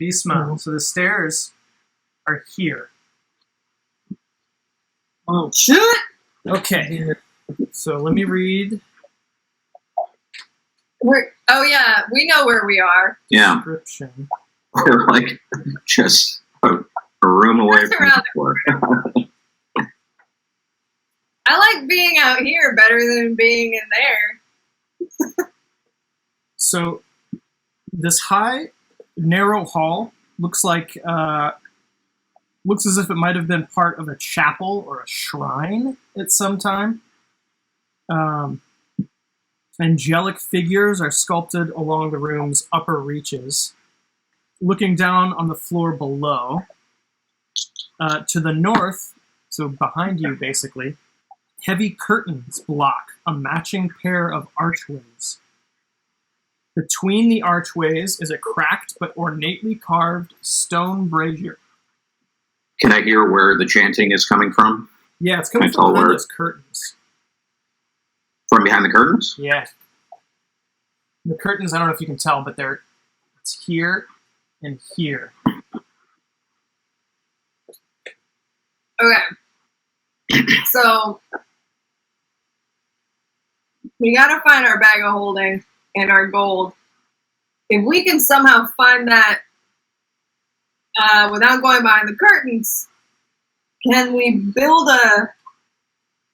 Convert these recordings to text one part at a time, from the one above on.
Beastma. So the stairs are here. Oh, shit! Okay. So let me read Oh yeah, we know where we are. Yeah, description. we're like just a room away That's from around the floor. I like being out here better than being in there. So this high, narrow hall looks as if it might have been part of a chapel or a shrine at some time. Angelic figures are sculpted along the room's upper reaches. Looking down on the floor below, to the north, so behind you basically, heavy curtains block a matching pair of archways. Between the archways is a cracked but ornately carved stone brazier. Can I hear where the chanting is coming from? Yeah, it's coming Can I tell from behind where? those curtains. From behind the curtains? Yeah. The curtains, I don't know if you can tell, but it's here and here. Okay. So we gotta find our bag of holding and our gold. If we can somehow find that without going behind the curtains, can we build a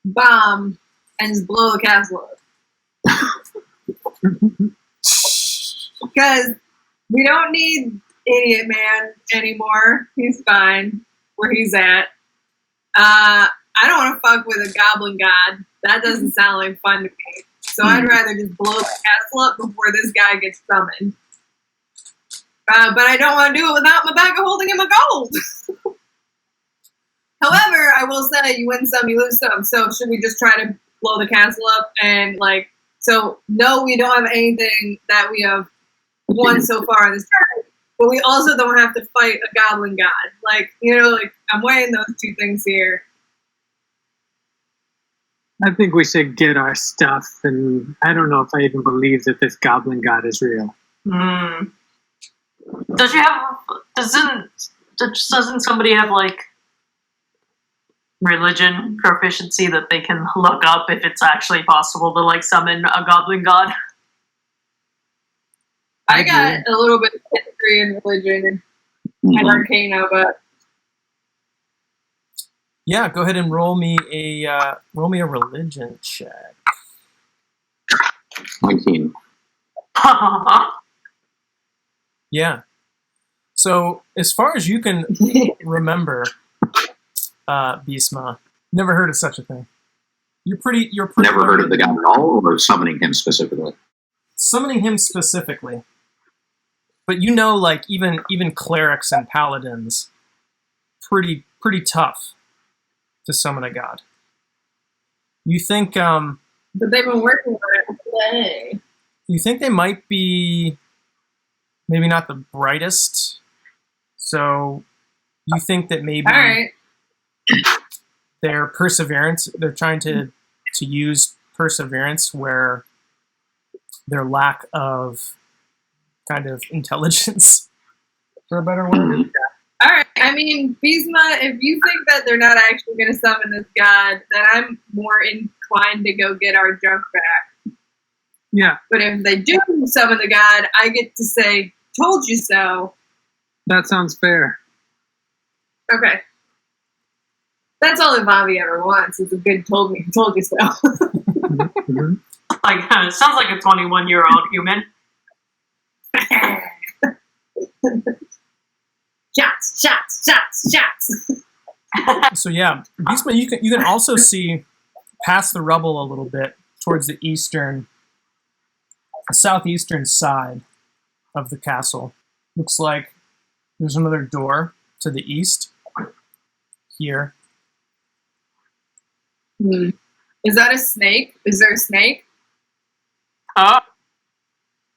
bomb and just blow the castle up? Because we don't need Idiot Man anymore. He's fine where he's at. I don't want to fuck with a goblin god. That doesn't sound like fun to me. So I'd rather just blow the castle up before this guy gets summoned. But I don't want to do it without my bag of holding and my gold. However, I will say you win some, you lose some. So should we just try to blow the castle up and so no, we don't have anything that we have won so far in this tournament, but we also don't have to fight a goblin god. I'm weighing those two things here. I think we should get our stuff, and I don't know if I even believe that this goblin god is real. Doesn't somebody have religion proficiency that they can look up if it's actually possible to summon a goblin god? I got a little bit of history and religion and arcana, but Yeah, go ahead and roll me a religion check. 19. Yeah. So as far as you can remember, Beastma, never heard of such a thing. You're pretty. Never heard of the god at all, or summoning him specifically? Summoning him specifically, but even clerics and paladins, pretty tough to summon a god. You think? But they've been working on it today. You think they might be maybe not the brightest? So you think that maybe all right. Their perseverance, they're trying to use perseverance where their lack of kind of intelligence, for a better word. All right. I mean, Beastma, if you think that they're not actually going to summon this god, then I'm more inclined to go get our junk back. Yeah, But if they do summon the god, I get to say, told you so. that sounds fair. Okay. That's all that Bobby ever wants. Is a good told you so. Mhm. It sounds like a 21-year-old human. Shots. So yeah, Beastman, you can also see past the rubble a little bit towards the southeastern side of the castle. Looks like there's another door to the east here. Is that a snake? Is there a snake?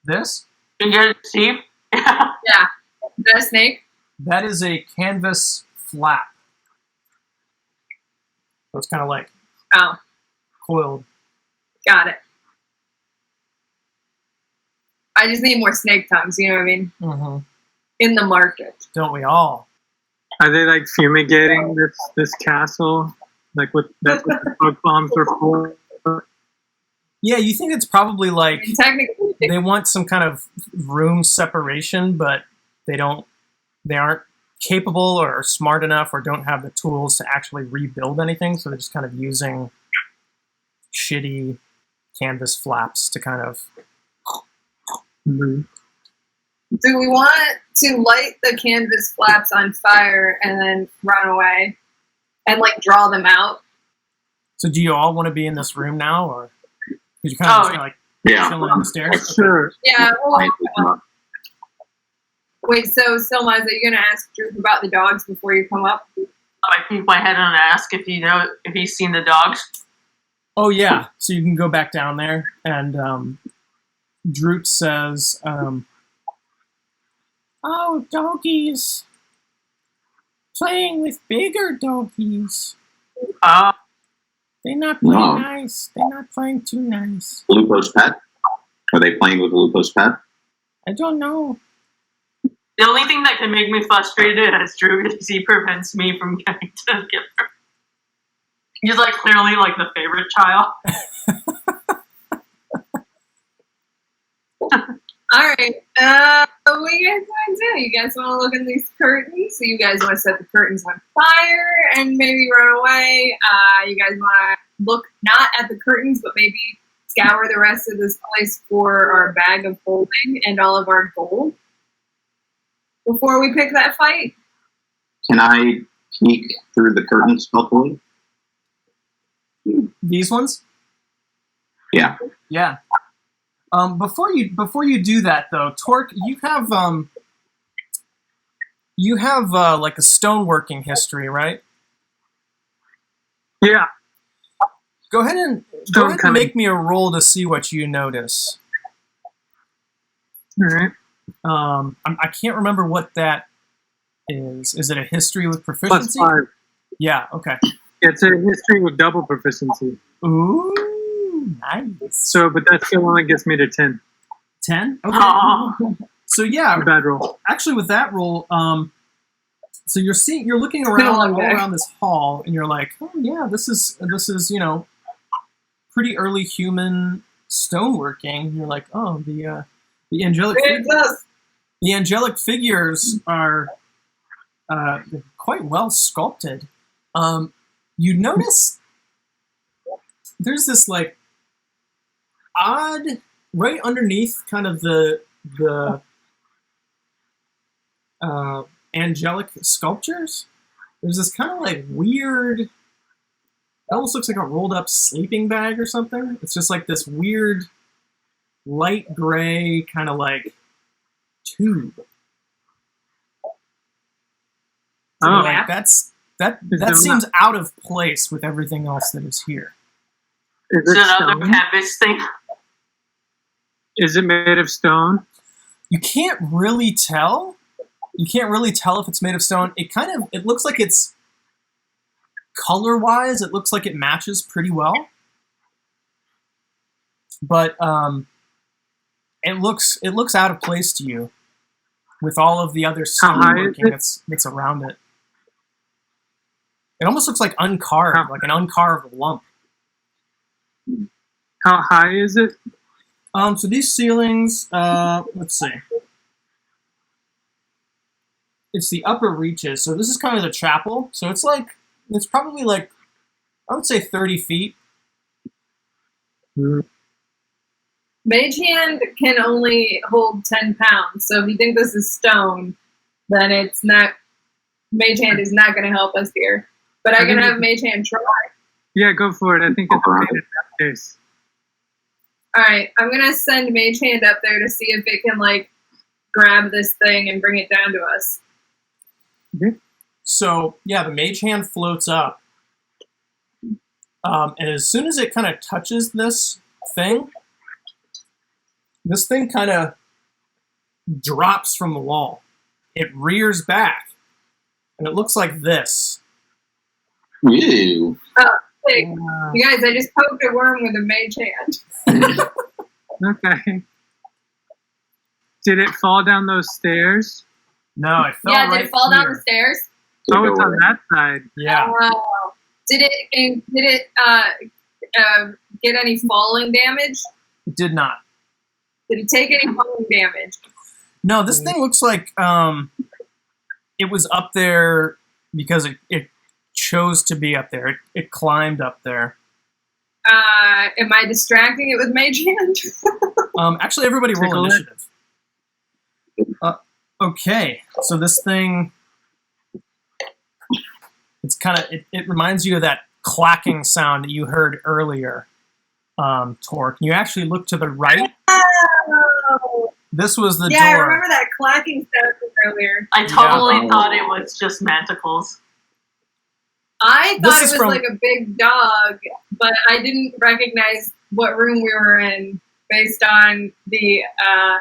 This? You guys see? Yeah. Is that a snake? That is a canvas flap. So it's kind of like Oh, coiled. got it. I just need more snake tongues, you know what I mean? Mm-hmm. in the market. Don't we all? Are they like fumigating this castle? Like that's what the smoke bombs are for? Yeah, you think it's probably like And technically, they want some kind of room separation, but they aren't capable or smart enough or don't have the tools to actually rebuild anything, so they're just kind of using shitty canvas flaps to kind of... Mm-hmm. do we want to light the canvas flaps on fire and then run away and like draw them out? So do you all want to be in this room now, or... Because you're kind of just like Yeah. chilling on the stairs? Sure. Yeah. Well, wait. So, Silma, are you gonna ask Droop about the dogs before you come up? I peek my head and ask if he's seen the dogs. Oh, yeah. So you can go back down there, and Droop says, oh, doggies. Playing with bigger doggies. They're not playing No. nice. They're not playing too nice. Lupo's pet? Are they playing with Lupo's pet? I don't know. The only thing that can make me frustrated as Drew is he prevents me from getting to give her. He's like clearly like the favorite child. All right. What do you guys want to do? You guys want to look in these curtains? So you guys want to set the curtains on fire and maybe run away? You guys want to look not at the curtains, but maybe scour the rest of this place for our bag of holding and all of our gold before we pick that fight? Can I peek through the curtains stealthily? These ones? Yeah. Yeah. Before you do that though, Torque, you have like a stoneworking history, right? Yeah. Go ahead and make me a roll to see what you notice. All right. I can't remember what that is. Is it a history with proficiency? +5. Yeah. Okay. It's a history with double proficiency. Ooh, nice. So, but that still only gets me to 10. 10? Okay. Oh. So yeah, Bad roll. actually with that roll, so you're looking been a around long all day. around this hall, and you're like, oh yeah, this is pretty early human stoneworking. You're like, oh, the angelic the angelic figures are quite well sculpted. You notice there's this like odd right underneath kind of the angelic sculptures. There's this kind of like weird, it almost looks like a rolled up sleeping bag or something. It's just like this weird light gray kind of like tube. Oh. Like that there seems out of place with everything else that is here. Is It's it another stone? canvas thing. Is it made of stone? You can't really tell. You can't really tell if it's made of stone. It looks like it's color-wise, it looks like it matches pretty well. But it looks out of place to you with all of the other How high is stoneworking it? that's around it. It almost looks like uncarved, like an uncarved lump. How high is it? So these ceilings, let's see. It's the upper reaches. So this is kind of the chapel. So it's probably like, I would say 30 feet. Mage Hand can only hold 10 pounds, so if you think this is stone, then it's not. Mage Hand is not going to help us here. But I can have Mage Hand try. Yeah, go for it. I think it's okay in that case. Alright, I'm going to send Mage Hand up there to see if it can, like, grab this thing and bring it down to us. So yeah, the mage hand floats up. And as soon as it kind of touches this thing kind of drops from the wall. It rears back. And it looks like this. Ew. Hey, you guys, I just poked a worm with a Mage Hand. Okay. Did it fall down those stairs? No, it fell Yeah, right did it fall down here. the stairs? Oh, it's on that side. Yeah. Oh. Did it get any falling damage? It did not. Did it take any falling damage? No, this thing looks like it was up there because it chose to be up there. It climbed up there. Am I distracting it with Mage Hand? Actually, everybody roll Take a look. initiative. Okay, so this thing, it's kind of, it reminds you of that clacking sound that you heard earlier, Torque. You actually look to the right. Oh. This was the Yeah, I door. remember that clacking sound from earlier. I totally Yeah. thought it was just manticles. I This thought is it was from- like a big dog, but I didn't recognize what room we were in based on the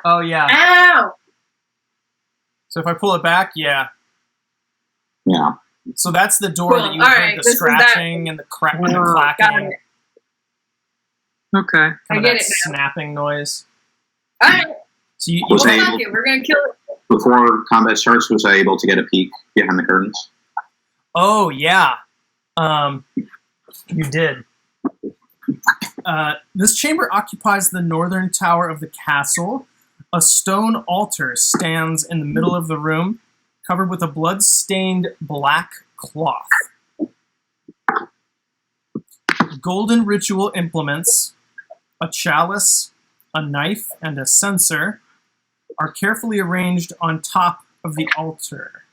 Oh, yeah. ow! So if I pull it back, yeah. Yeah. So that's the door Cool. that you All heard right, the this is that- scratching and the crack and the Oh, got clacking, it. Okay. kind I of get that it now. snapping noise. Alright, So you Was well, able- fuck it, we're gonna kill it. Before combat starts, was I able to get a peek behind the curtains? Oh yeah, you did. This chamber occupies the northern tower of the castle. A stone altar stands in the middle of the room, covered with a blood-stained black cloth. Golden ritual implements, a chalice, a knife, and a censer are carefully arranged on top of the altar.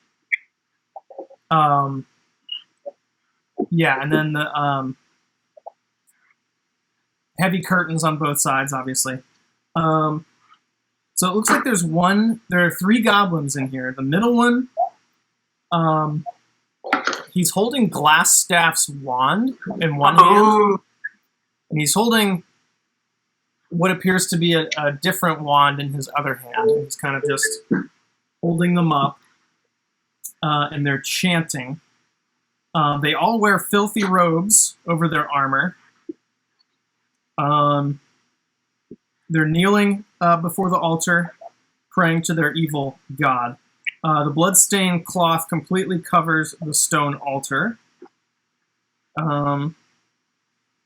Yeah, and then the heavy curtains on both sides, obviously. So it looks like there are 3 goblins in here. The middle one, he's holding Glassstaff's wand in one hand, Oh, and he's holding what appears to be a different wand in his other hand. And he's kind of just holding them up, and they're chanting. They all wear filthy robes over their armor. They're kneeling before the altar, praying to their evil god. The blood-stained cloth completely covers the stone altar.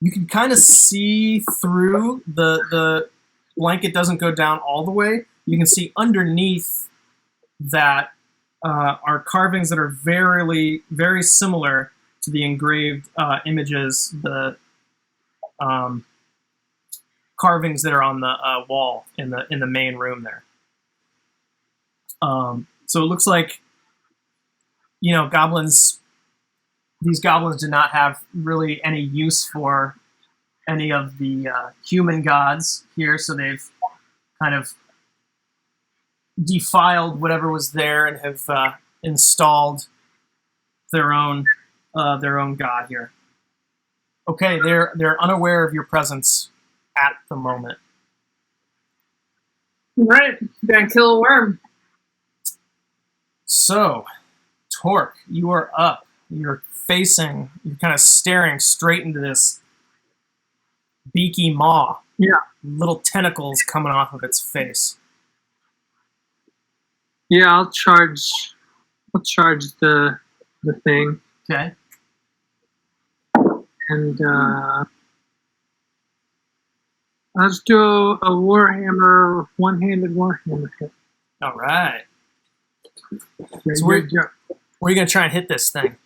You can kind of see through the blanket doesn't go down all the way. You can see underneath that are carvings that are very, very similar to the engraved images, the carvings that are on the wall in the main room there. So it looks like, goblins. These goblins did not have really any use for any of the human gods here, so they've kind of defiled whatever was there and have installed their own god here. Okay, they're unaware of your presence at the moment. Right, gonna kill a worm. So, Torque, you are up. You're kind of staring straight into this beaky maw. Yeah. Little tentacles coming off of its face. Yeah, I'll charge the thing, Okay. and I'll just do a warhammer, one-handed warhammer hit. All right. There So you go. Where are you going to try and hit this thing?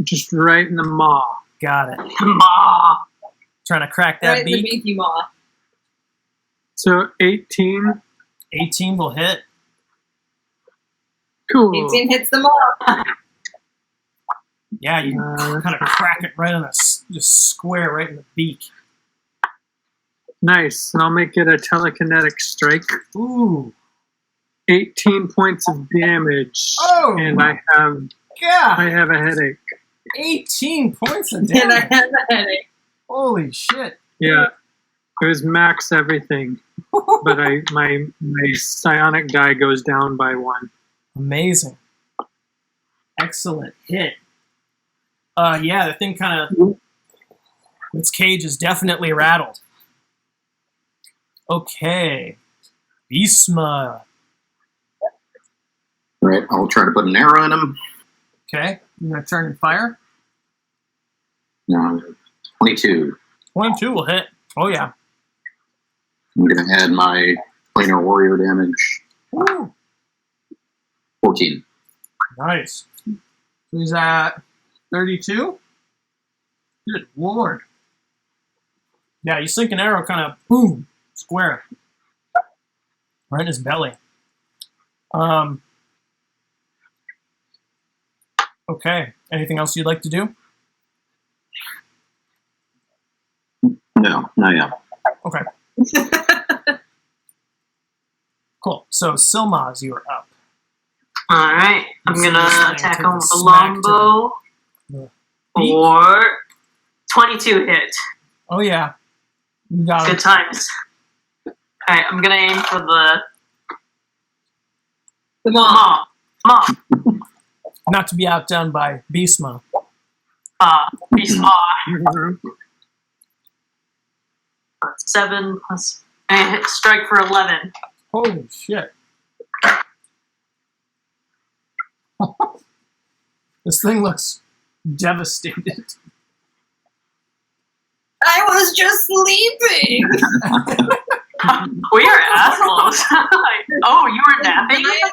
Just right in the maw. Got it. ma. Trying to crack that Right in the beak. beaky maw. So 18. 18 will hit. Cool. 18 hits the maw. Yeah, you kind of crack it right on just square right in the beak. Nice. And I'll make it a telekinetic strike. Ooh. 18 points of damage. Oh, And I God. have a headache. 18 points of And I damage. have a headache. Holy shit. Yeah. It was max everything. But my psionic die goes down by 1. Amazing. Excellent hit. Yeah, the thing kind of, its cage is definitely rattled. Okay. Beastma. Right, I'll try to put an arrow in him. Okay, you're gonna turn and fire. No, 22. 22 will hit. Oh yeah. I'm going to add my planar warrior damage. Woo. 14. Nice. So he's at 32. Good lord. Yeah, you sink an arrow kind of boom, square. Right in his belly. Okay. Anything else you'd like to do? No, not yet. Okay. Cool. So Silmaz, you are up. Alright, I'm So gonna this thing attack take him a with a smack to longbow the for 22 hit. Oh yeah. You got Good it. times. Alright, I'm gonna aim for the Maw. Maw. Not to be outdone by Beastma. Beast Maw. 7 plus. And hit strike for 11. Holy shit. This thing looks devastated. I was just sleeping. We are assholes. Oh, you were napping? My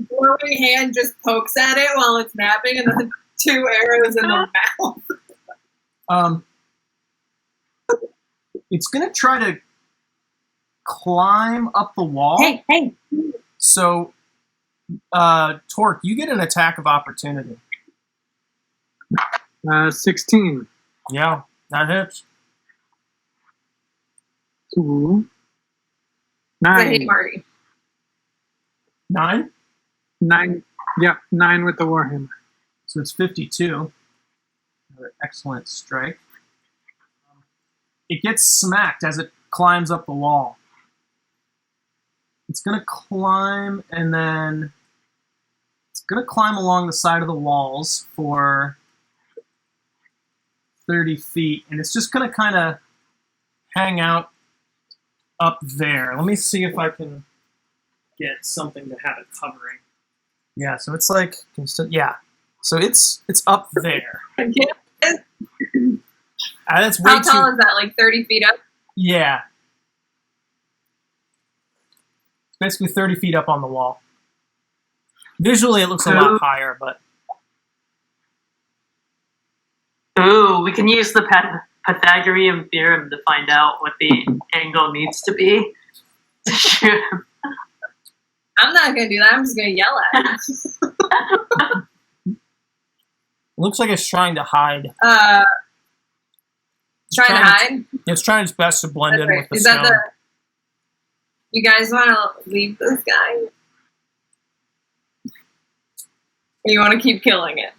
glowing hand just pokes at it while it's napping, and then 2 arrows in the mouth. It's gonna try to climb up the wall. Hey. So, Torque, you get an attack of opportunity. 16. Yeah, that hits. 2. It's a hate 9. party. 9? 9. Yep, 9 with the warhammer. So it's 52. Another excellent strike. It gets smacked as it climbs up the wall. It's going to climb, and then it's going to climb along the side of the walls for 30 feet, and it's just going to kind of hang out up there. Let me see if I can get something to have it covering. Yeah, so it's like, yeah. So it's up there. And it's way How tall too, is that? Like 30 feet up? yeah. It's basically 30 feet up on the wall. Visually, it looks a lot higher, but Ooh, we can use the Pythagorean theorem to find out what the angle needs to be to shoot him. I'm not going to do that. I'm just going to yell at it. it looks like it's trying to hide. It's Trying to hide? It's trying its best to blend in with the Is stone. that the... You guys want to leave this guy? Or you want to keep killing it?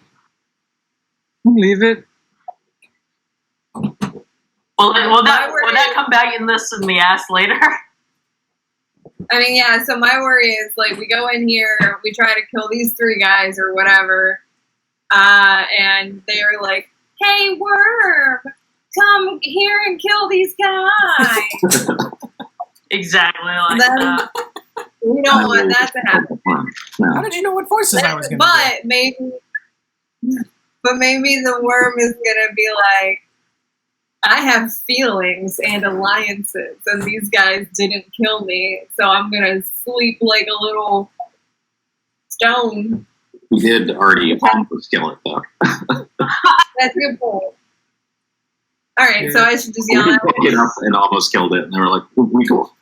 Leave it. Will that come back in this in the ass later? I mean, yeah, so my worry is, like, we go in here, we try to kill these 3 guys or whatever, and they're like, hey, worm, come here and kill these guys. Exactly like Then that. we don't want that to happen. How did you know what voices I was going to But maybe the worm is going to be like, I have feelings and alliances, and these guys didn't kill me, so I'm going to sleep like a little stone. He did already almost kill it, though. That's a good point. All right, so I should just We yell did at pick it up and almost killed it, and they were like, we cool.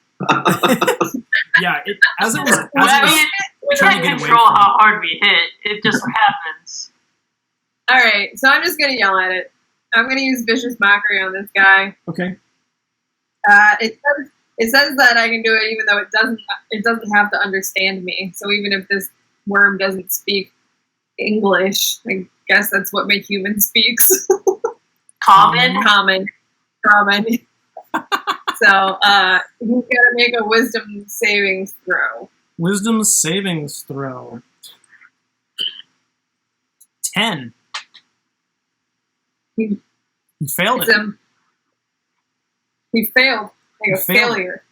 Yeah, as it was We trying can't to get away control from how hard we hit. It just happens. All right, so I'm just going to yell at it. I'm going to use Vicious Mockery on this guy. Okay. It says that I can do it even though it doesn't have to understand me. So even if this worm doesn't speak English, I guess that's what my human speaks. Common. Common. So he's got to make a wisdom savings throw. Wisdom savings throw. 10. He failed It's it. He failed. Like He a failed. failure.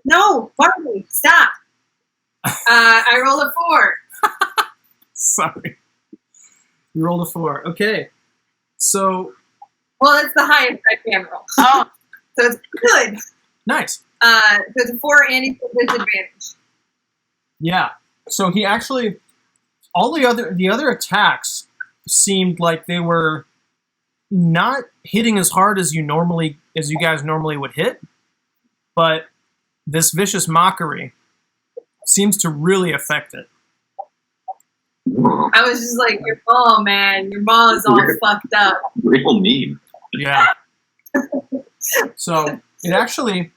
No, Barney, stop. I rolled a 4. Sorry. You rolled a 4. Okay. So, Well, it's the highest I can roll. Oh, So it's good. nice. So it's a 4 and he's at disadvantage. Yeah. So he actually, all the other attacks seemed like they were not hitting as hard as you guys normally would hit, but this vicious mockery seems to really affect it. Whoa, I was just like, your ball, man. Your ball is all fucked up. real mean. Yeah. So it actually,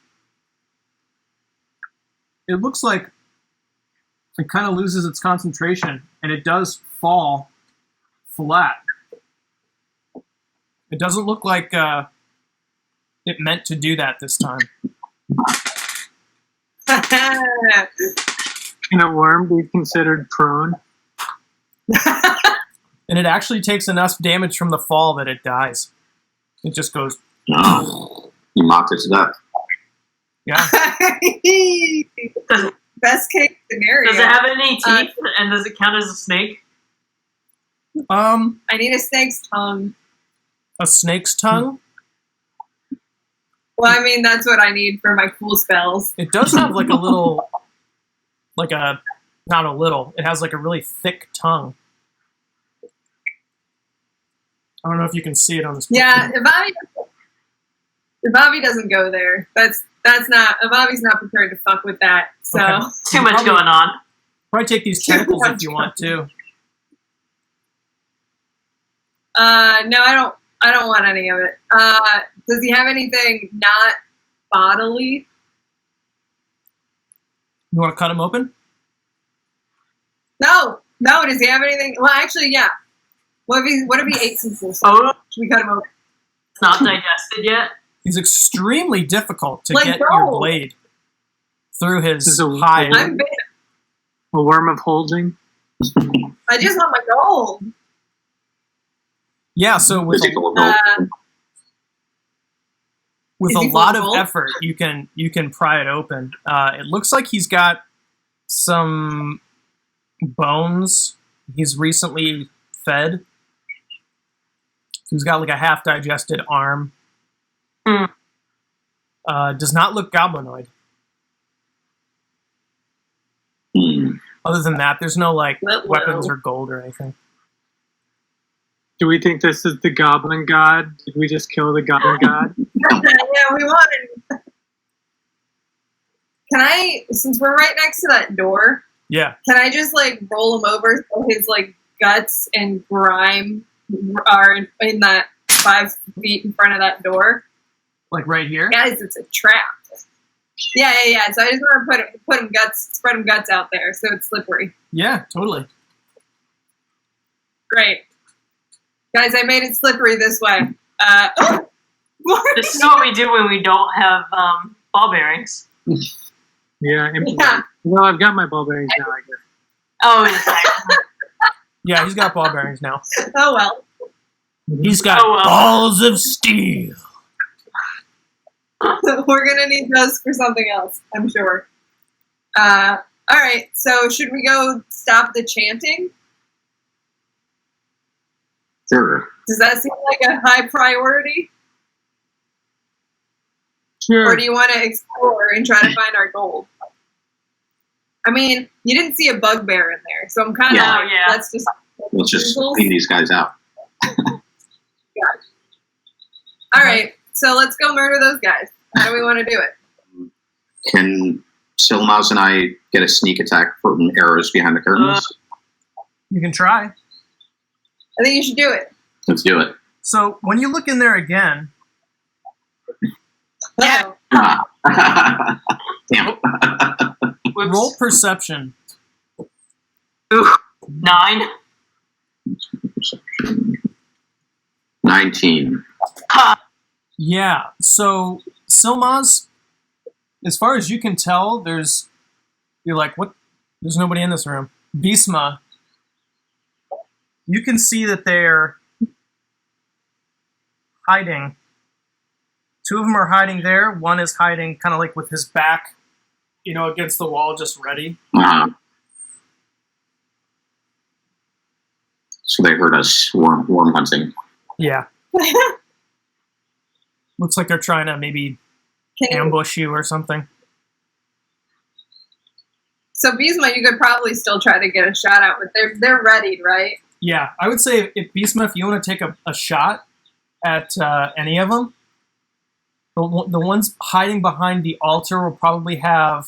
it looks like it kind of loses its concentration, and it does fall flat. It doesn't look like it meant to do that this time. Can a worm be considered prone? And it actually takes enough damage from the fall that it dies. It just goes, Oh, you mocked it to death. yeah. Best case scenario. does it have any teeth? And does it count as a snake? I need a snake's tongue. A snake's tongue. Well, I mean, that's what I need for my cool spells. It does have like a little, not a little. It has like a really thick tongue. I don't know if you can see it on this picture. Yeah, if Bobby doesn't go there, that's not. Bobby's not prepared to fuck with that. So Okay. Too much Probably- going on. Probably take these tentacles if you want to. no, I don't want any of it. Does he have anything not bodily? You want to cut him open? No. Does he have anything? Well, actually, yeah. What if he ate some food? Oh, Should we cut him open? it's not digested yet. He's extremely difficult to Like get gold. your blade through his This is a- hide. I'm big. A worm of holding? I just want my gold. Yeah, so with Take a a, look. with Is a he full lot of of gold? effort, you can pry it open. It looks like he's got some bones. He's recently fed. He's got like a half digested arm. Hmm. Does not look goblinoid. Hmm. Other than that, there's no like Well. weapons or gold or anything. Do we think this is the goblin god? Did we just kill the goblin god? Yeah, we wanted. Can I, since we're right next to that door, Yeah. can I just like roll him over so his like guts and grime are in that 5 feet in front of that door? Like right here? Guys, it's a trap. Yeah. So I just want to spread him guts out there so it's slippery. Yeah, totally. Great. Guys, I made it slippery this way. This is what we do when we don't have ball bearings. Yeah. Yeah. Well, I've got my ball bearings now, I guess. Oh, it's like, Yeah, he's got ball bearings now. Oh well. He's got Oh, well. balls of steel. We're gonna need those for something else, I'm sure. All right. So should we go stop the chanting? Sure. Does that seem like a high priority, Sure. or do you want to explore and try to find our gold? I mean, you didn't see a bugbear in there, so I'm kind of Yeah. like, Yeah. let's just. Let's just clean these guys out. All right. So let's go murder those guys. How do we want to do it? Can Silmouse and I get a sneak attack from arrows behind the curtains? You can try. I think you should do it. Let's do it. So when you look in there again, Yeah. Uh-oh. Damn. whoops. roll perception. Ooh, 9. 19. Ha. Yeah. So Silmaz, as far as you can tell, you're like, what? There's nobody in this room. Bisma, you can see that they're hiding. 2 of them are hiding there. One is hiding kind of like with his back, against the wall, just ready. So they heard us worm hunting. Yeah. Looks like they're trying to maybe ambush you or something. So Beastma, you could probably still try to get a shot out, but they're ready, right? Yeah, I would say if Beastma, if you want to take a shot at any of them, the ones hiding behind the altar will probably have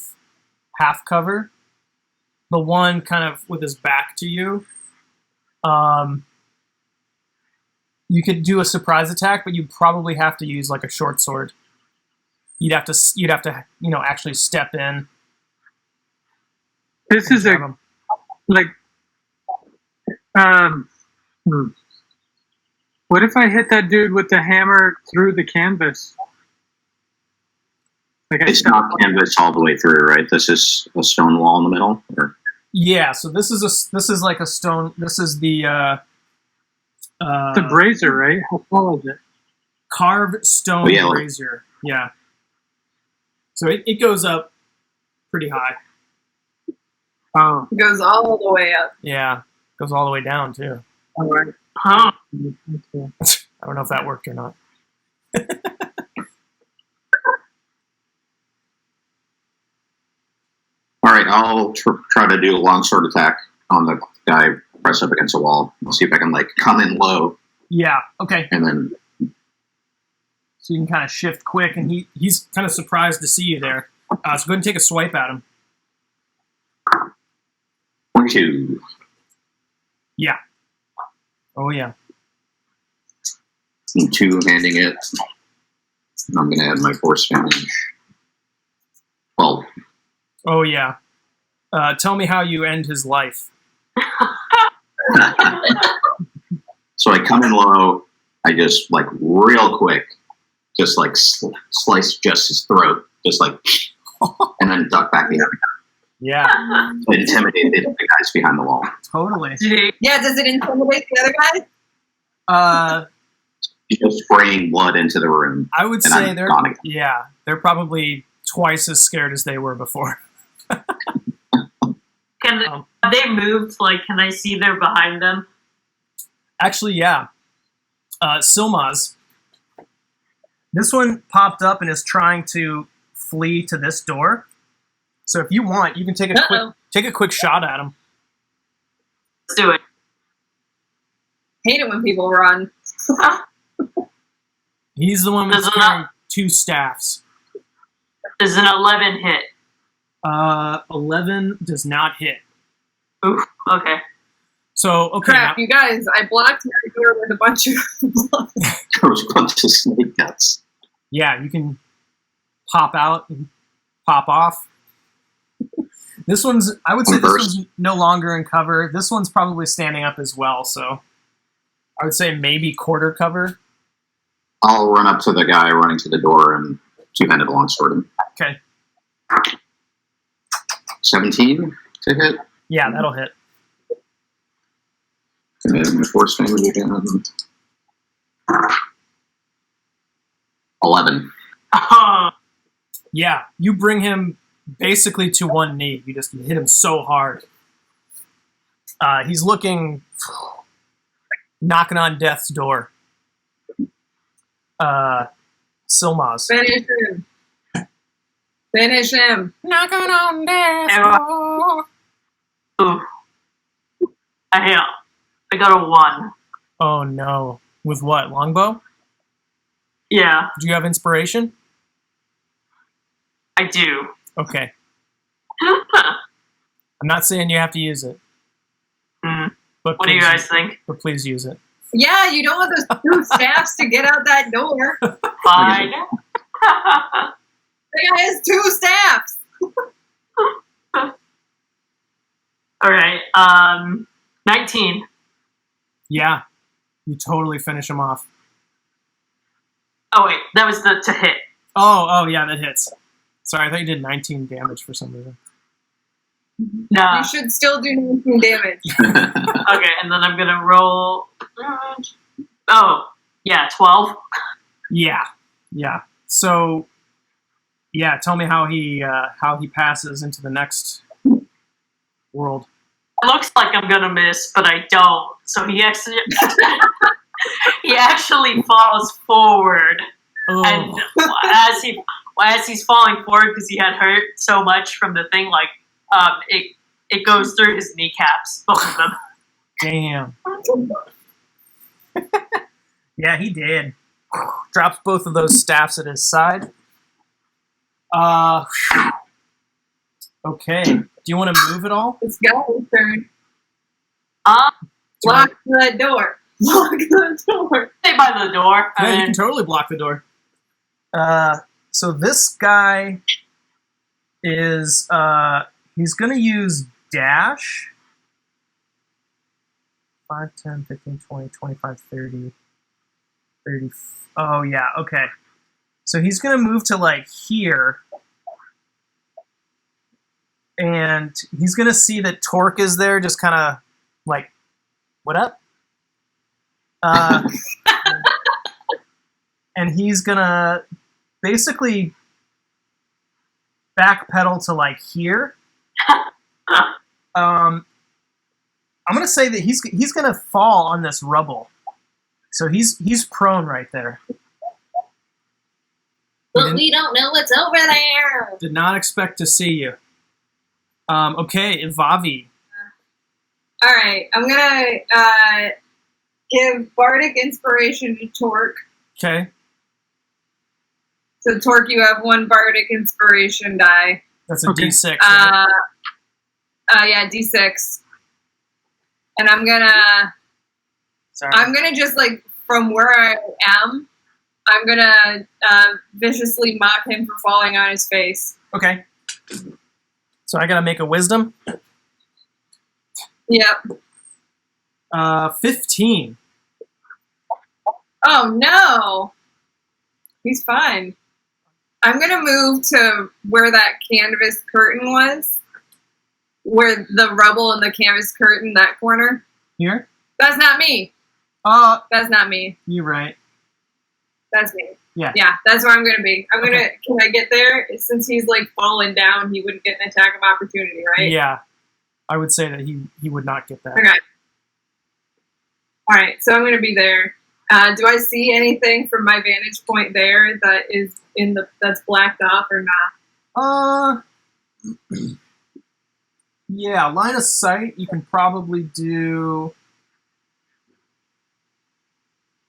half cover. The one kind of with his back to you, you could do a surprise attack, but you'd probably have to use like a short sword. You'd have to actually step in. This is grab 'em. What if I hit that dude with the hammer through the canvas? Like It's not canvas all the way through, right? This is a stone wall in the middle. Or? Yeah, so this is like a stone. This is the the brazier, right? How tall is it? carved stone brazier. Yeah. So it goes up pretty high. Oh, It goes all the way up. Yeah, goes all the way down too. all right. Huh. Okay. I don't know if that worked or not. All right, I'll try to do a longsword attack on the guy pressed up against the wall. I'll see if I can come in low Yeah. Okay. and then So you can kind of shift quick, and he's kind of surprised to see you there. So go ahead and take a swipe at him. 22. Yeah. Oh yeah. And 2-handing it. And I'm going to add my force damage. 12. Oh yeah. Tell me how you end his life. So I come in low. I just real quick, just slice just his throat, just and then duck back in. Yeah. Intimidate the guys behind the wall. Totally. Yeah, does it intimidate the other guys? He's just spraying blood into the room. I would And say I'm they're gone again. yeah, they're probably twice as scared as they were before. Have they moved? Can I see they're behind them? Actually, yeah. Silmaz. This one popped up and is trying to flee to this door. So if you want, you can take a quick shot at him. Let's do it. Hate it when people run. He's the one that's Does it carrying not- 2 staffs. Does an 11 hit? 11 does not hit. Oof. Okay. So okay, Crap, now, you guys, I blocked my door with a bunch of There was a bunch of snake guts. yeah, you can pop out and pop off. This one's, I would say this Reverse. one's no longer in cover. This one's probably standing up as well, so I would say maybe quarter cover. I'll run up to the guy running to the door and 2-handed longsword him. Okay. 17 to hit. Yeah, that'll hit. And then force damage again. 11. Oh, Yeah, you bring him basically to one knee. You just hit him so hard. He's looking, knocking on death's door. Silmaz. Finish him. Finish him. Knocking on death's Emma. door. oof. I got a 1. Oh no. With what? Longbow? Yeah, Do you have inspiration? I do. Okay. I'm not saying you have to use it. Hmm. But What do you please- guys think? But please use it. Yeah, you don't want those 2 staffs to get out that door. Fine. The guy has 2 staffs. All right. 19. Yeah. You totally finish him off. Oh wait, that was the to hit. Oh, yeah, that hits. Sorry, I thought you did 19 damage for some reason. No. You should still do 19 damage. Okay, and then I'm gonna roll. Oh, yeah, 12. Yeah. So, yeah, tell me how he passes into the next world. looks like I'm gonna miss, but I don't. So he actually he actually falls forward, and as he's falling forward because he had hurt so much from the thing, like it goes through his kneecaps, both of them. Damn. Yeah, he did. Drops both of those staffs at his side. Okay. Do you want to move at all? It's Guy's turn. Stay Lock the door. Lock the door. by the door. Yeah, you can totally block the door. So this guy is he's going to use dash. 5, 10, 15, 20, 25, 30, 30. Oh, yeah, okay. So he's going to move to, like, here. And he's going to see that Torque is there, just kind of, like, what up? And he's going to basically backpedal to, like, here. I'm going to say that he's going to fall on this rubble. So he's prone right there. But we don't know what's over there. Did not expect to see you. Okay, Vavi. All right, I'm gonna give Bardic Inspiration to Torque. Okay, So Torque, you have 1 Bardic Inspiration die. that's a D6. Right? Yeah, D6. And I'm gonna just, like, from where I am, I'm gonna viciously mock him for falling on his face. Okay. So I gotta make a wisdom. Yep. 15. Oh no! He's fine. I'm gonna move to where that canvas curtain was. Where the rubble and the canvas curtain, that corner. Here? That's not me. That's not me. You're right. That's me. Yeah. Yeah, that's where I'm gonna be. Okay. Can I get there? Since he's, like, fallen down, he wouldn't get an attack of opportunity, right? Yeah. I would say that he would not get that. Okay. Alright, so I'm gonna be there. Do I see anything from my vantage point there that is that's blacked off or not? Yeah, line of sight, you can probably do...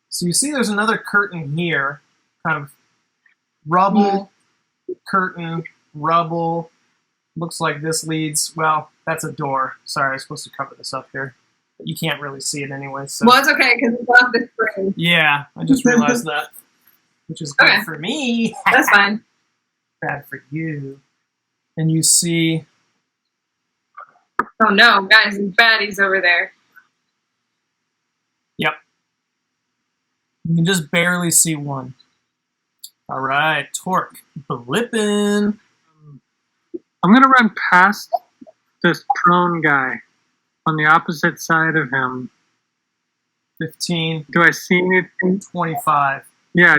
So you see there's another curtain here, kind of rubble, curtain, rubble. Looks like this leads, well, that's a door. Sorry, I was supposed to cover this up here. But you can't really see it anyway, so... Well, it's okay, because it's off the screen. Yeah, I just realized that. Which is good Okay. for me. That's fine. Bad for you. And you see... Oh no, guys, there's baddies over there. Yep. You can just barely see one. All right, Torque. Blippin'. I'm gonna run past this prone guy on the opposite side of him. 15, Do I see anything? 25. Yeah,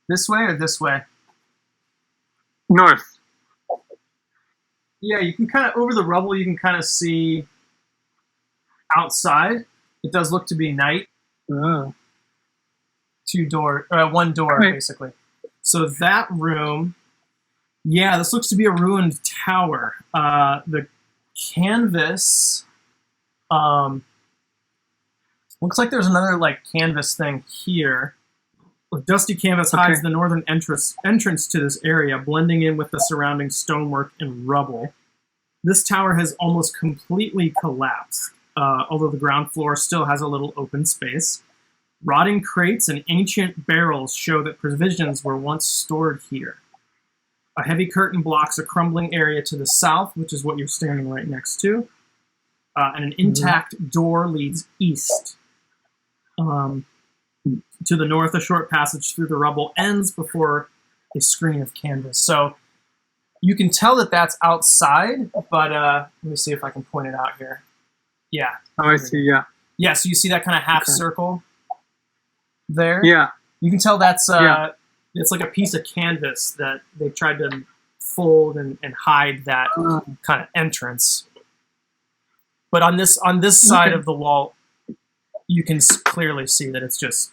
This way or this way? north. Yeah, you can kind of, over the rubble, you can kind of see outside. It does look to be night. Oh. One door, Right. basically. So that room, yeah, this looks to be a ruined tower. The canvas, looks like there's another, like, canvas thing here. Dusty canvas hides the northern entrance to this area, blending in with the surrounding stonework and rubble. This tower has almost completely collapsed, although the ground floor still has a little open space. Rotting crates and ancient barrels show that provisions were once stored here. A heavy curtain blocks a crumbling area to the south, which is what you're standing right next to. And an intact door leads east. To the north, a short passage through the rubble ends before a screen of canvas. So you can tell that that's outside, but let me see if I can point it out here. Yeah. Oh, I see. Yeah. Yeah, so you see that kind of half circle there? Yeah. You can tell that's Yeah. it's like a piece of canvas that they tried to fold and hide that kind of entrance. But on this side of the wall, you can clearly see that it's just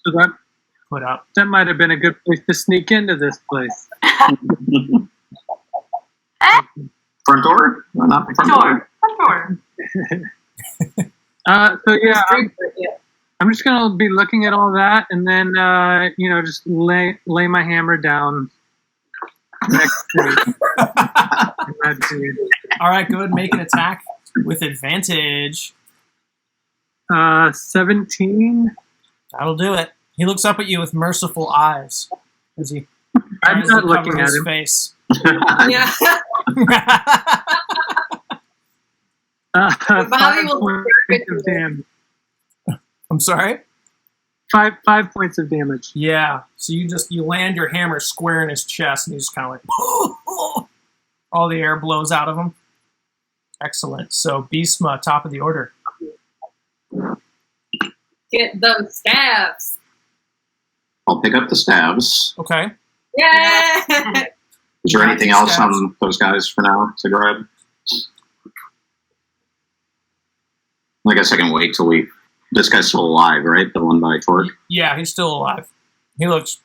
So that put up. that might have been a good place to sneak into this place. Front door? No, not the front door. Front door. So yeah, Yeah. I'm just gonna be looking at all that, and then just lay my hammer down next to that dude. All right, go ahead and make an attack with advantage. 17. That'll do it. He looks up at you with merciful eyes as he I'm tries to not cover looking at his him. face. Yeah. 5 Bobby will points of damage. I'm sorry? 5 points of damage. Yeah. So you land your hammer square in his chest, and he's kind of like, all the air blows out of him. Excellent. So Beastma, top of the order. Get those stabs. I'll pick up the stabs. Okay. Yeah. Is there anything else Stabs. on those guys for now to grab? I guess I can wait till we... This guy's still alive, right? The one by Torque? Yeah, he's still alive. He looks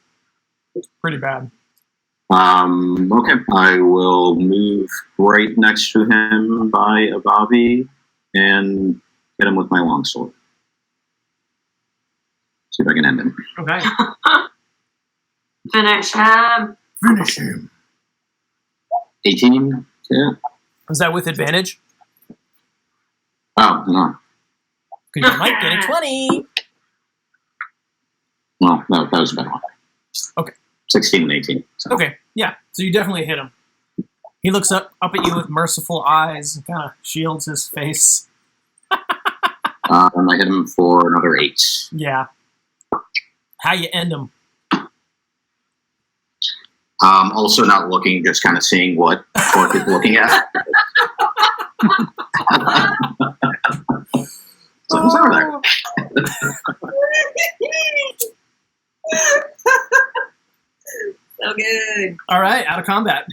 pretty bad. Okay. I will move right next to him by Abavi and hit him with my longsword. See if I can end him. Okay. Finish him. Finish him. 18? Yeah. Is that with advantage? Oh, no. Because you might get a 20. Well, no, that was a better one. Okay. 16 and 18. So. Okay, yeah. So you definitely hit him. He looks up at you with merciful eyes and kind of shields his face. And I hit him for another 8. Yeah. How you end him? Also not looking, just kind of seeing what Torque is looking at. So who's over there? So good. All right, out of combat.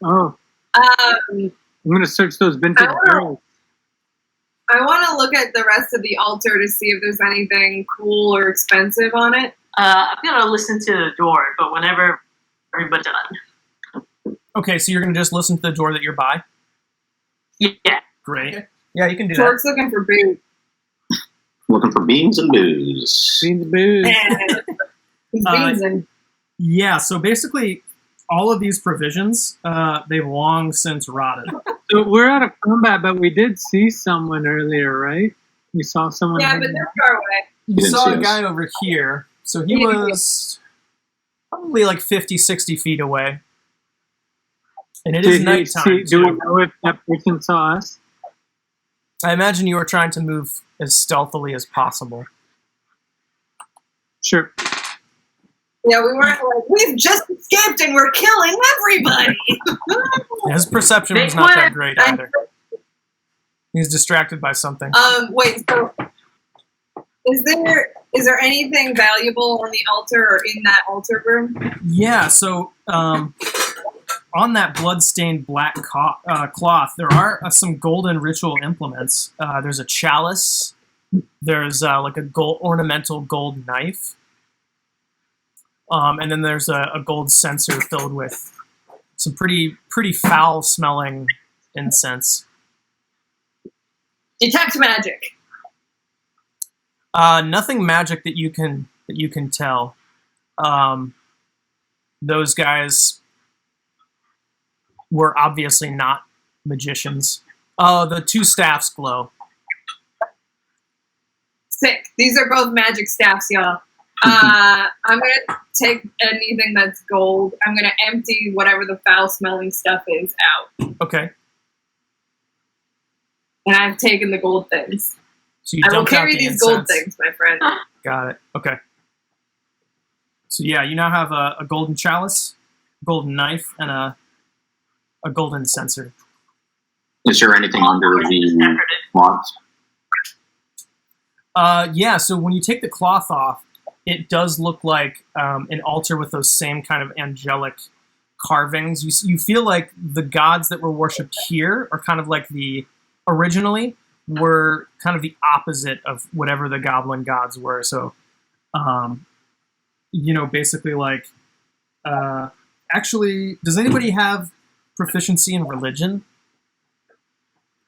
Oh, Um, I'm gonna search those vintage I wanna- barrels. I want to look at the rest of the altar to see if there's anything cool or expensive on it. I'm gonna listen to the door, but whenever everybody's done. Okay, so you're going to just listen to the door that you're by? Yeah. Great. Yeah, you can do that. Torque's looking for booze. Looking for beans and booze. Beans and booze. He's beansing. Yeah, so basically, all of these provisions, they've long since rotted. So we're out of combat, but we did see someone earlier, right? We saw someone. Yeah, but they're far away. You didn't saw see a us. guy over here, so he Yeah. was probably like 50, 60 feet away. And it is nighttime, Do we too. know if that person saw us? I imagine you were trying to move as stealthily as possible. Sure. Yeah, we weren't like, we've just escaped and we're killing everybody. His perception was not that great either. He's distracted by something. Wait, so is there anything valuable on the altar or in that altar room? Yeah, so on that blood-stained black cloth, there are some golden ritual implements. There's a chalice. There's like a ornamental gold knife. And then there's a gold censer filled with some pretty foul-smelling incense. Detect magic. Nothing magic that you can tell. Those guys were obviously not magicians. Oh, the two staffs glow. Sick. These are both magic staffs, y'all. I'm gonna take anything that's gold. I'm gonna empty whatever the foul-smelling stuff is out, Okay, and I've taken the gold things. so you I will dumped out carry the these incense. gold things, my friend. Got it. Okay. So yeah, you now have a golden chalice, golden knife, and a golden censer. Is there anything under the Decorative. cloth? Yeah, so when you take the cloth off, it does look like an altar with those same kind of angelic carvings. You feel like the gods that were worshipped here are kind of like originally were kind of the opposite of whatever the goblin gods were. So, basically like, actually, does anybody have proficiency in religion?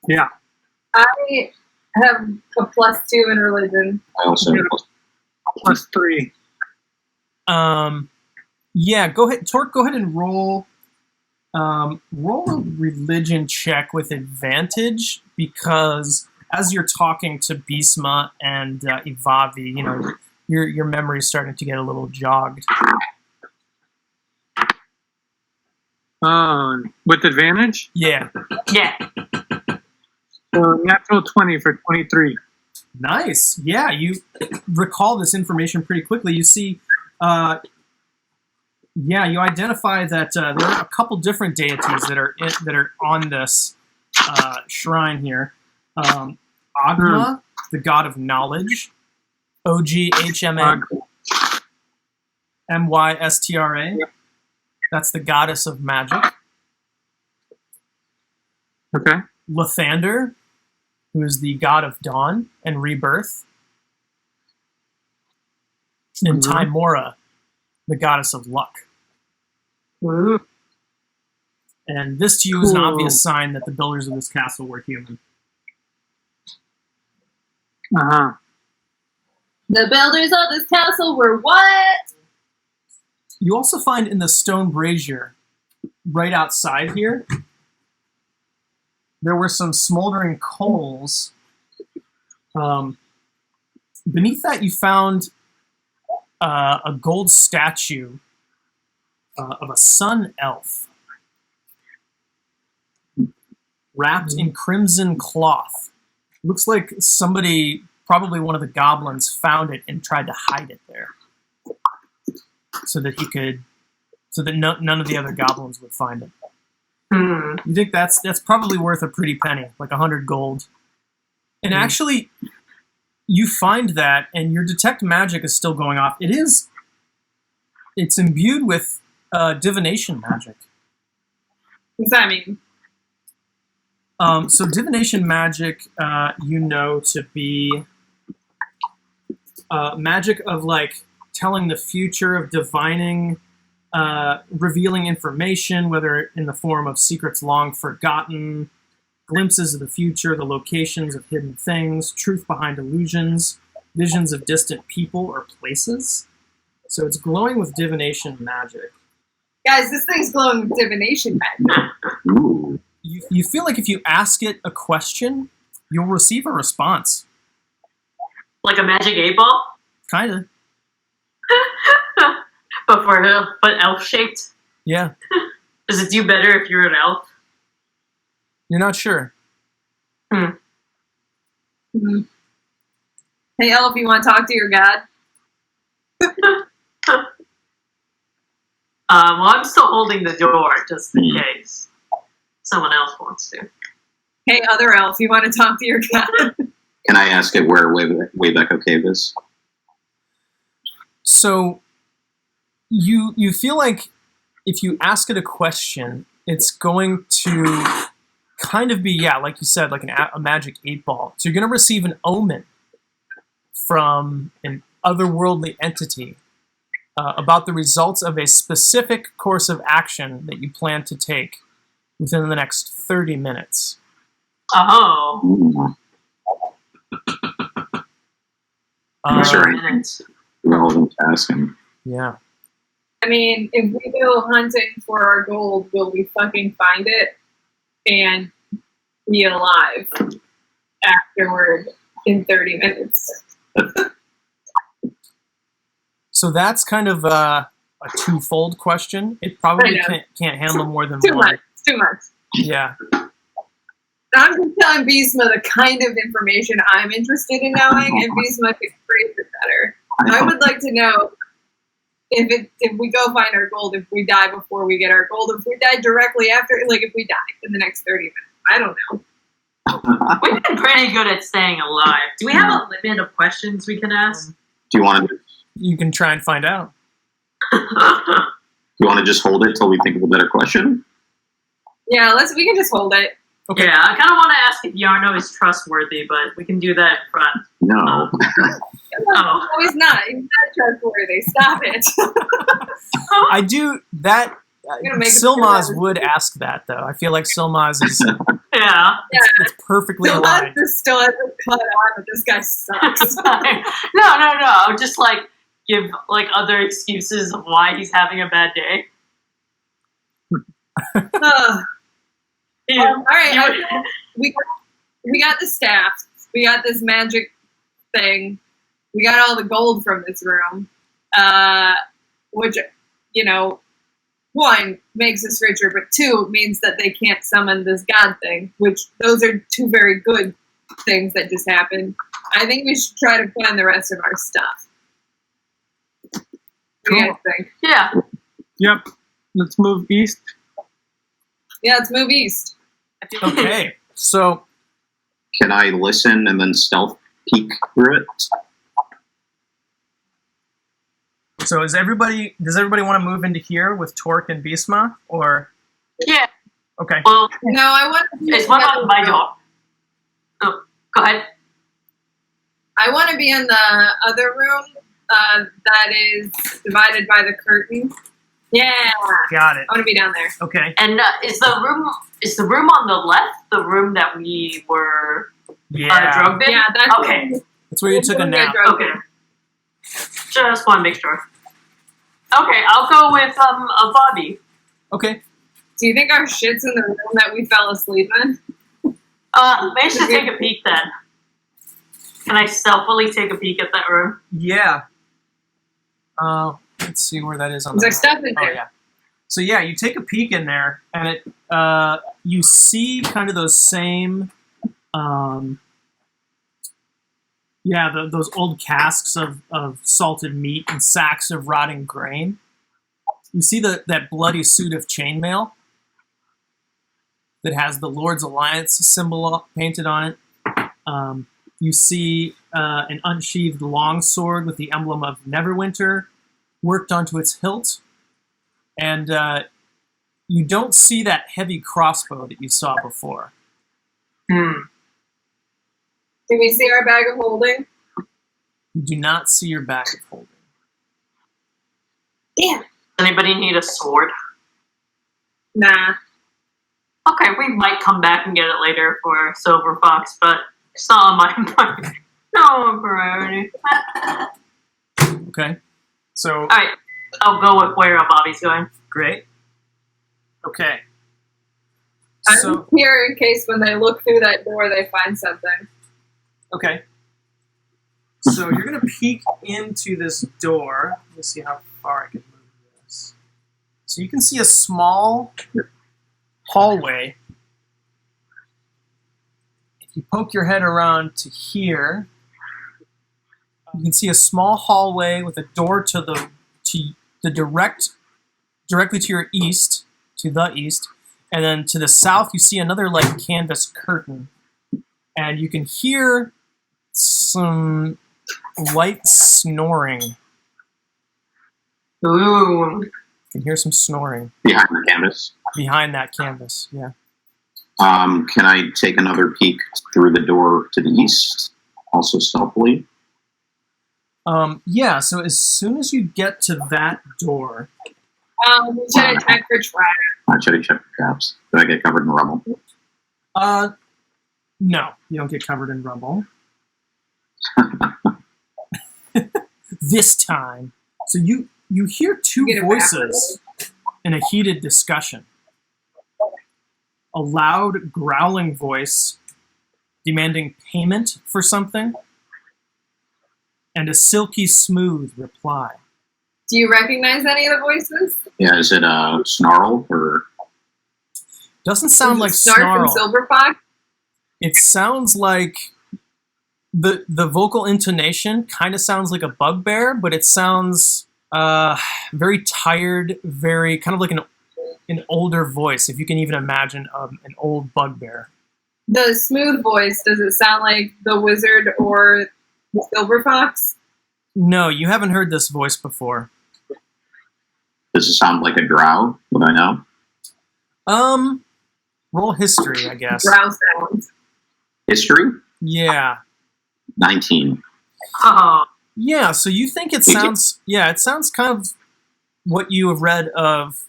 Yeah. I have a +2 in religion. I also +3. Yeah, go ahead, Torque. Go ahead and roll a religion check with advantage, because as you're talking to Bisma and Ivavi, your memory's starting to get a little jogged. With advantage? Yeah, Yeah. Natural 20 for 23. nice. Yeah, you recall this information pretty quickly. You see, you identify that there are a couple different deities that are on this shrine here. Agma, the god of knowledge. Oghma, Mystra. That's the goddess of magic. Okay. Lathander, who is the god of dawn and rebirth. And Timora, the goddess of luck. Ooh. And this to you is an Cool. obvious sign that the builders of this castle were human. Uh-huh. The builders of this castle were what? You also find in the stone brazier, right outside here, there were some smoldering coals. Beneath that, you found a gold statue of a sun elf wrapped in crimson cloth. Looks like somebody, probably one of the goblins, found it and tried to hide it there, so that none of the other goblins would find it. You think that's probably worth a pretty penny, like 100 gold. And actually, you find that, and your detect magic is still going off. It's imbued with divination magic. What's that mean? So divination magic, to be magic of like telling the future, of divining, revealing information, whether in the form of secrets long forgotten, glimpses of the future, the locations of hidden things, truth behind illusions, visions of distant people or places. So it's glowing with divination magic. Guys, this thing's glowing with divination magic. Ooh. You feel like if you ask it a question, you'll receive a response. Like a magic 8-ball? Kind of. but elf-shaped? Yeah. Does it do better if you're an elf? You're not sure. Mm-hmm. Hey, elf, you want to talk to your god? Well, I'm still holding the door, just in case someone else wants to. Hey, other elf, you want to talk to your god? Can I ask it where Wayback Cave is? So you feel like if you ask it a question, it's going to kind of be, like you said, like a magic 8-ball. So you're going to receive an omen from an otherworldly entity about the results of a specific course of action that you plan to take within the next 30 minutes. Oh. Ooh. Sorry. Minutes. Relevant to asking. Yeah. I mean, if we go hunting for our gold, will we fucking find it and be alive afterward in 30 minutes? So that's kind of a twofold question. It probably can't handle more than one. Too much. Yeah. I'm just telling Bisma the kind of information I'm interested in knowing, and Bisma could phrase it better. I would like to know if we go find our gold, if we die before we get our gold, if we die directly after, like if we die in the next 30 minutes. I don't know. We've been pretty good at staying alive. Do we have a limit of questions we can ask? Do you want to? You can try and find out. You want to just hold it till we think of a better question? Yeah, we can just hold it. Okay. Yeah, I kind of want to ask if Yarno is trustworthy, but we can do that in front. No. Oh. No, he's not. He's not trustworthy. Stop it. I do that. gonna make it Silmaz sure. would ask that though. I feel like Silmaz is Yeah. it's perfectly Still aligned. still hasn't cut on, but this guy sucks. No. Just like give like other excuses of why he's having a bad day. Ugh. All right, You- we got the staff. We got this magic thing. We got all the gold from this room, which, one, makes us richer, but two, means that they can't summon this god thing, which those are two very good things that just happened. I think we should try to find the rest of our stuff. What do you guys think? Yeah. Yep. Let's move east. Yeah, let's move east. Okay, so Can I listen and then stealth peek through it? does everybody want to move into here with Torque and Bisma, or Yeah. okay? Well, No, I want to be it's in one the on my other door. room. Oh, go ahead. I want to be in the other room that is divided by the curtain. Yeah, Got it. I want to be down there. Okay. And is the room on the left the room that we were Yeah, drugged in? Yeah, that's Okay. that's where you took a nap. Okay. Just want to make sure. Okay, I'll go with a Bobby. Okay. Do you think our shit's in the room that we fell asleep in? Maybe should take a peek then. Can I stealthily take a peek at that room? Yeah. Let's see where that is on There's the like map. stuff in Oh there. yeah. So yeah, you take a peek in there, and it you see kind of those same those old casks of salted meat and sacks of rotting grain. You see that bloody suit of chainmail that has the Lord's Alliance symbol painted on it. You see an unsheathed longsword with the emblem of Neverwinter worked onto its hilt. And you don't see that heavy crossbow that you saw before. Hmm. Do we see our bag of holding? You do not see your bag of holding. Damn. Anybody need a sword? Nah. Okay, we might come back and get it later for Silver Fox, but it's not on my priority. Okay. So, Alright, I'll go with where Bobby's going. great. Okay. I'm So, here in case when they look through that door they find something. okay. So you're going to peek into this door. Let me see how far I can move this. So you can see a small hallway. If you poke your head around to here, you can see a small hallway with a door to the directly to your east, to the east, and then to the south you see another like canvas curtain, and you can hear some light snoring. Ooh. You can hear some snoring Behind the canvas. behind that canvas. Yeah. Can I take another peek through the door to the east? Also stealthily? Yeah, so as soon as you get to that door, We should attack for traps. Should I check the traps? Did I get covered in rubble? no, you don't get covered in rubble. This time. So you hear two Get voices in a heated discussion. A loud, growling voice demanding payment for something, and a silky smooth reply. Do you recognize any of the voices? Yeah, is it Snarl or... Doesn't sound like Snark snarl. and Silver Fox? It sounds like the vocal intonation kind of sounds like a bugbear, but it sounds very tired, very kind of like an older voice, if you can even imagine an old bugbear. The smooth voice, does it sound like the wizard or the Silver Fox? No, you haven't heard this voice before. Does it sound like a drow? Would I know? Roll history, I guess. Drow sounds. History? Yeah. 19. Oh, Yeah, so you think it sounds... Yeah, it sounds kind of what you have read of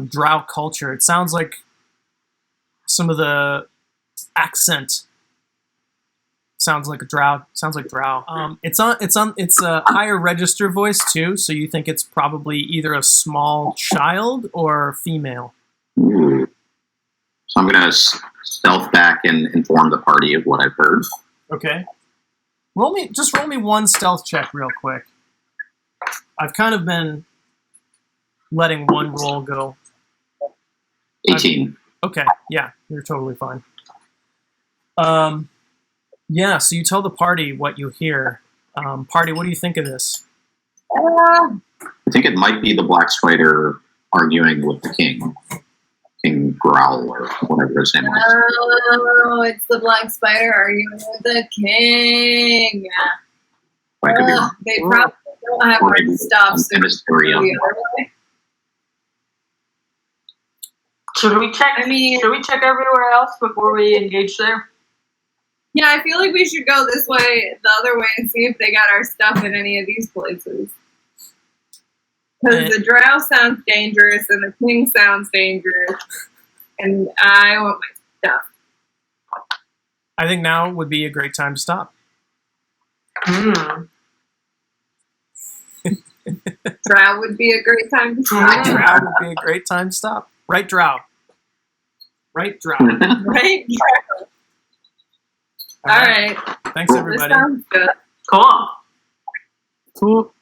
drow culture. It sounds like some of the accent sounds like a drow. Sounds like drow. It's a higher register voice too, so you think it's probably either a small child or female. Ooh. So I'm going to stealth back and inform the party of what I've heard. Okay. Roll me one stealth check real quick. I've kind of been letting one roll go. 18. Okay, yeah, you're totally fine. Yeah, so you tell the party what you hear. Party, what do you think of this? I think it might be the Black Spider arguing with the king. King Growl or whatever his name is. Oh, it's the Black Spider arguing with the king. I could be Ugh, they probably don't have Or much maybe stuff. So some mystery go on the other way. should we check? I mean- should we check everywhere else before we engage there? Yeah, I feel like we should go this way, the other way, and see if they got our stuff in any of these places. Because the drow sounds dangerous, and the king sounds dangerous, and I want my stuff. I think now would be a great time to stop. Hmm. Drow would be a great time to stop. Drow would be a great time to stop. Right, drow. Right, drow. Right? All right. Thanks, This everybody. sounds good. Cool. Cool.